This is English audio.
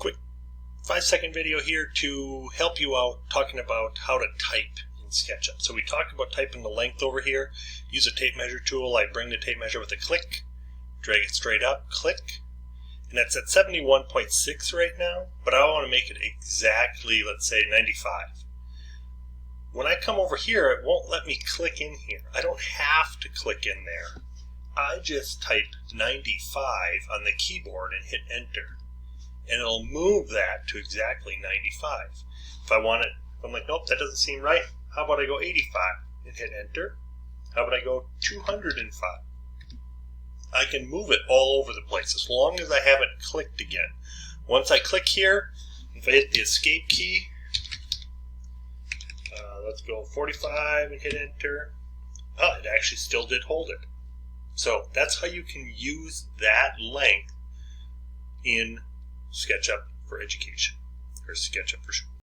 Quick 5-second video here to help you out talking about how to type in Sketchup. So we talked about typing the length over here. Use a tape measure tool. I bring the tape measure with a click, drag it straight up, click, and that's at 71.6 right now, but I want to make it exactly, let's say 95. When I come over here, it won't let me click in here. I don't have to click in there. I just type 95 on the keyboard and hit enter, and it'll move that to exactly 95. If I want it, if I'm like, nope, that doesn't seem right, how about I go 85 and hit enter? How about I go 205? I can move it all over the place as long as I haven't clicked again. Once I click here, if I hit the escape key, let's go 45 and hit enter. Oh, it actually still did hold it. So that's how you can use that length in SketchUp for Education, or SketchUp for